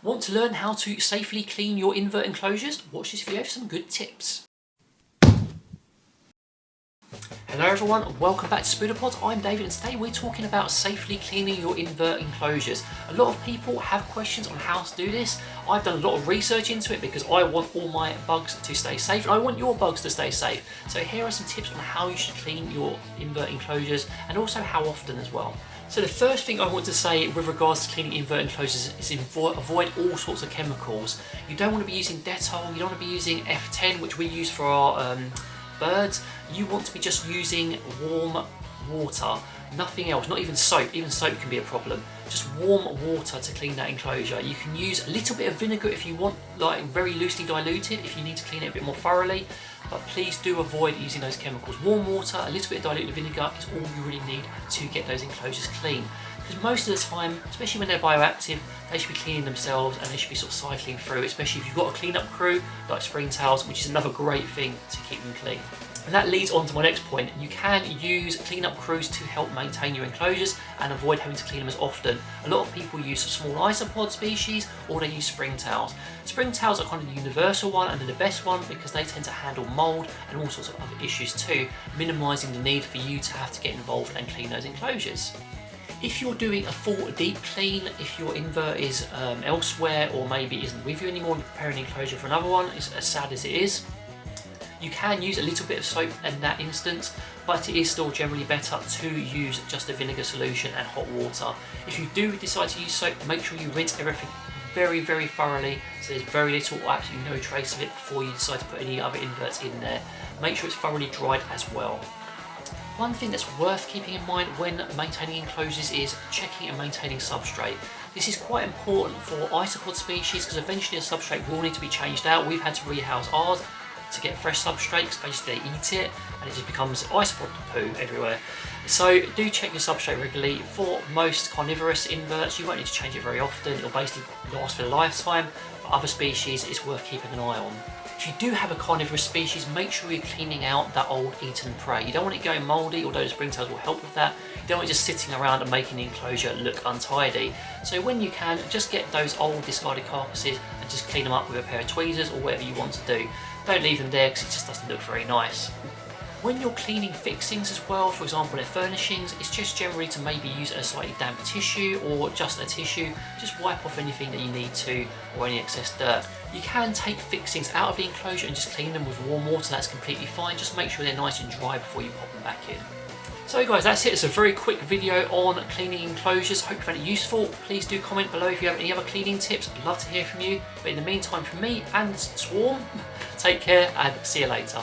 Want to learn how to safely clean your invert enclosures? Watch this video for some good tips. Hello everyone, welcome back to Spooderpods. I'm David and today we're talking about safely cleaning your invert enclosures. A lot of people have questions on how to do this. I've done a lot of research into it because I want all my bugs to stay safe and I want your bugs to stay safe. So here are some tips on how you should clean your invert enclosures and also how often as well. So the first thing I want to say with regards to cleaning invert enclosures is avoid all sorts of chemicals. You don't want to be using Dettol, you don't want to be using F10, which we use for our birds. You want to be just using warm water, nothing else, not even soap. Even soap can be a problem. Just warm water to clean that enclosure. You can use a little bit of vinegar if you want, like very loosely diluted, if you need to clean it a bit more thoroughly, but please do avoid using those chemicals. Warm water, a little bit of diluted vinegar is all you really need to get those enclosures clean. Because most of the time, especially when they're bioactive, they should be cleaning themselves and they should be sort of cycling through, especially if you've got a cleanup crew like springtails, which is another great thing to keep them clean. And that leads on to my next point. You can use cleanup crews to help maintain your enclosures and avoid having to clean them as often. A lot of people use small isopod species or they use springtails. Springtails are kind of the universal one and they're the best one because they tend to handle mould and all sorts of other issues too, minimising the need for you to have to get involved and clean those enclosures. If you're doing a full deep clean, if your invert is elsewhere or maybe isn't with you anymore and you're preparing an enclosure for another one, it's as sad as it is, you can use a little bit of soap in that instance, but it is still generally better to use just a vinegar solution and hot water. If you do decide to use soap, make sure you rinse everything very thoroughly so there's very little or absolutely no trace of it before you decide to put any other inverts in there. Make sure it's thoroughly dried as well. One thing that's worth keeping in mind when maintaining enclosures is checking and maintaining substrate. This is quite important for isopod species because eventually a substrate will need to be changed out. We've had to rehouse ours to get fresh substrate because basically they eat it and it just becomes isopod poo everywhere. So do check your substrate regularly. For most carnivorous inverts you won't need to change it very often, it'll basically last for a lifetime. For other species it's worth keeping an eye on. If you do have a carnivorous species, make sure you're cleaning out that old eaten prey. You don't want it going mouldy, although the springtails will help with that. You don't want it just sitting around and making the enclosure look untidy. So when you can, just get those old discarded carcasses and just clean them up with a pair of tweezers or whatever you want to do. Don't leave them there because it just doesn't look very nice. When you're cleaning fixings as well, for example their furnishings, it's just generally to maybe use a slightly damp tissue or just a tissue. Just wipe off anything that you need to or any excess dirt. You can take fixings out of the enclosure and just clean them with warm water, that's completely fine. Just make sure they're nice and dry before you pop them back in. So guys, that's it. It's a very quick video on cleaning enclosures. Hope you found it useful. Please do comment below if you have any other cleaning tips. I'd love to hear from you. But in the meantime, from me and Swarm, take care and see you later.